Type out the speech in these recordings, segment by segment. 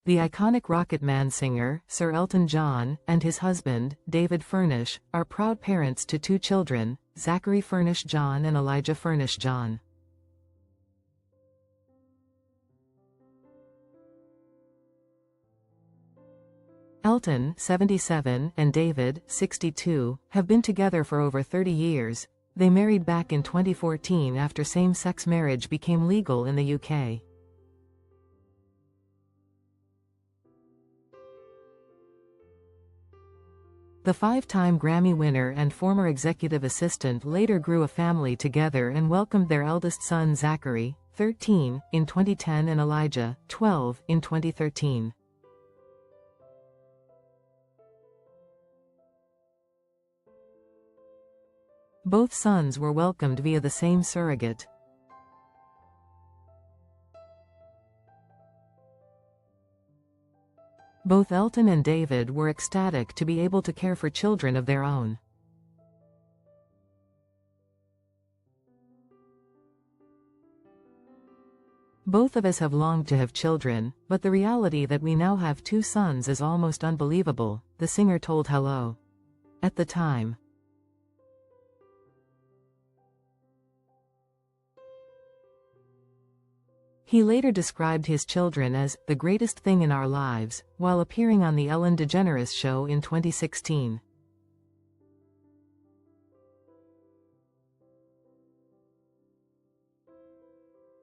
The iconic Rocketman singer, Sir Elton John, and his husband, David Furnish, are proud parents to two children, Zachary Furnish John and Elijah Furnish John. Elton, 77, and David, 62, have been together for over 30 years. They married back in 2014 after same-sex marriage became legal in the UK. The five-time Grammy winner and former executive assistant later grew a family together and welcomed their eldest son Zachary, 13, in 2010 and Elijah, 12, in 2013. Both sons were welcomed via the same surrogate. Both Elton and David were ecstatic to be able to care for children of their own. Both of us have longed to have children, but the reality that we now have two sons is almost unbelievable, the singer told Hello! At the time. He later described his children as the greatest thing in our lives, while appearing on The Ellen DeGeneres Show in 2016.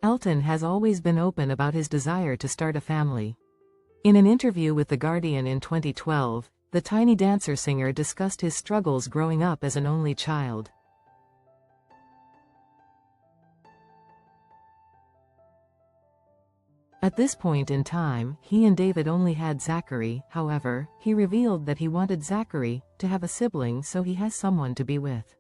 Elton has always been open about his desire to start a family. In an interview with The Guardian in 2012, the Tiny Dancer singer discussed his struggles growing up as an only child. At this point in time, he and David only had Zachary. However, he revealed that he wanted Zachary to have a sibling so he has someone to be with.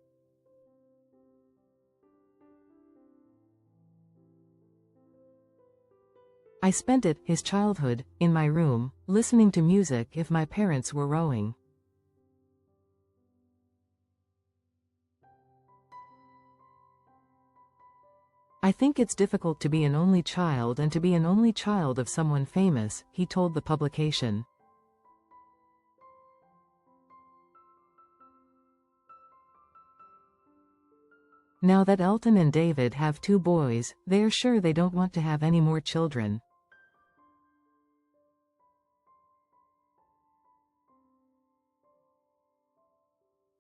I spent his childhood, in my room, listening to music if my parents were rowing. I think it's difficult to be an only child and to be an only child of someone famous, he told the publication. Now that Elton and David have two boys, they are sure they don't want to have any more children.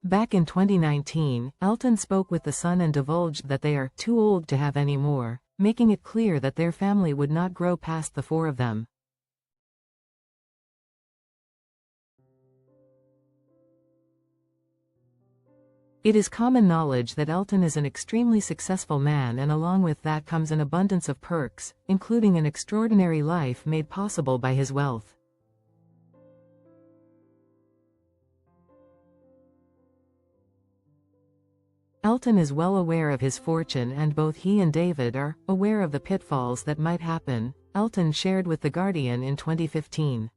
Back in 2019, Elton spoke with The Sun and divulged that they are too old to have any more, making it clear that their family would not grow past the four of them. It is common knowledge that Elton is an extremely successful man, and along with that comes an abundance of perks, including an extraordinary life made possible by his wealth. Elton is well aware of his fortune, and both he and David are aware of the pitfalls that might happen, Elton shared with The Guardian in 2015.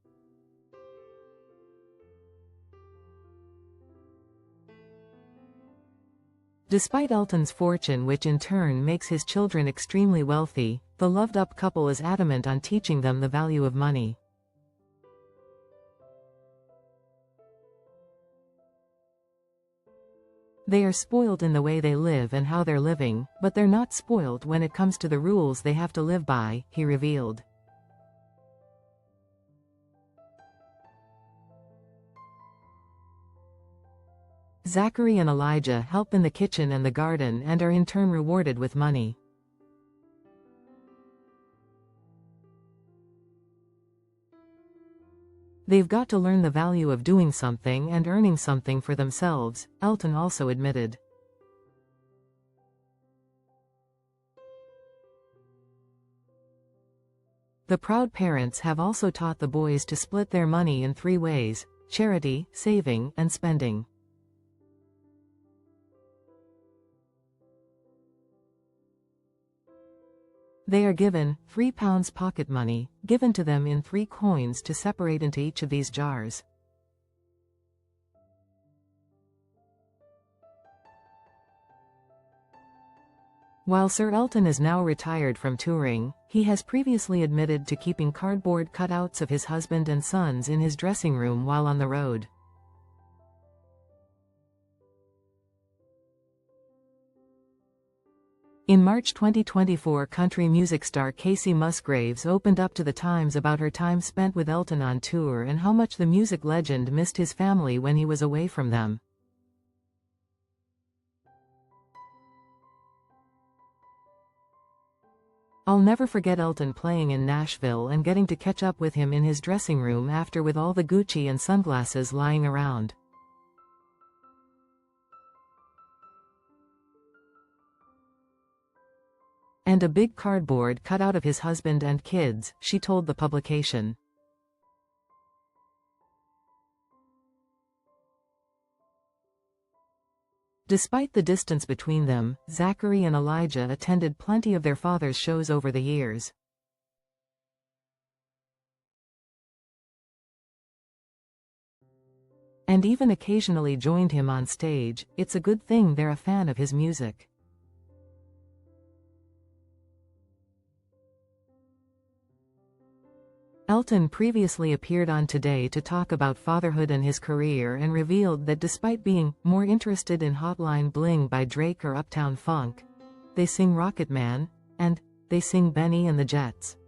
Despite Elton's fortune, which in turn makes his children extremely wealthy, the loved-up couple is adamant on teaching them the value of money. They are spoiled in the way they live and how they're living, but they're not spoiled when it comes to the rules they have to live by, he revealed. Zachary and Elijah help in the kitchen and the garden and are in turn rewarded with money. They've got to learn the value of doing something and earning something for themselves, Elton also admitted. The proud parents have also taught the boys to split their money in three ways: charity, saving, and spending. They are given £3 pocket money, given to them in 3 coins to separate into each of these jars. While Sir Elton is now retired from touring, He has previously admitted to keeping cardboard cutouts of his husband and sons in his dressing room while on the road. In March 2024, country music star Kacey Musgraves opened up to the Times about her time spent with Elton on tour and how much the music legend missed his family when he was away from them. "I'll never forget Elton playing in Nashville and getting to catch up with him in his dressing room after with all the Gucci and sunglasses lying around. And a big cardboard cutout of his husband and kids," she told the publication. Despite the distance between them, Zachary and Elijah attended plenty of their father's shows over the years. And even occasionally joined him on stage. It's a good thing they're a fan of his music. Elton previously appeared on Today to talk about fatherhood and his career and revealed that despite being more interested in Hotline Bling by Drake or Uptown Funk, they sing Rocket Man, and they sing Benny and the Jets.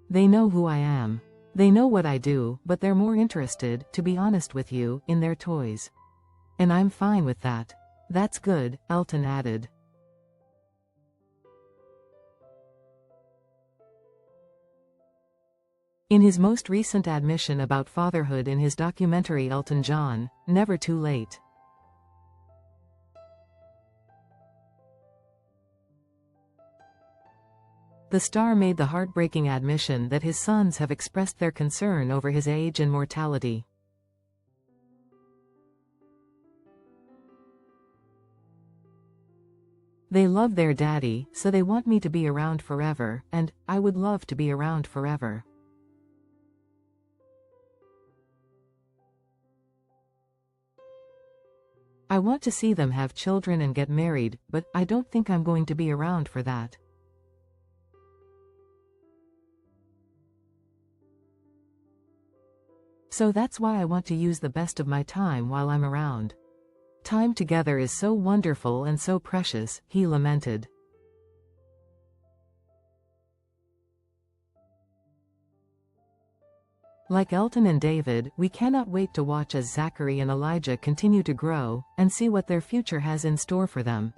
They know who I am. They know what I do, but they're more interested, to be honest with you, in their toys. And I'm fine with that. That's good, Elton added. In his most recent admission about fatherhood in his documentary Elton John, Never Too Late. The star made the heartbreaking admission that his sons have expressed their concern over his age and mortality. "They love their daddy, so they want me to be around forever, and I would love to be around forever. I want to see them have children and get married, but I don't think I'm going to be around for that. So that's why I want to use the best of my time while I'm around. Time together is so wonderful and so precious," he lamented. Like Elton and David, we cannot wait to watch as Zachary and Elijah continue to grow, and see what their future has in store for them.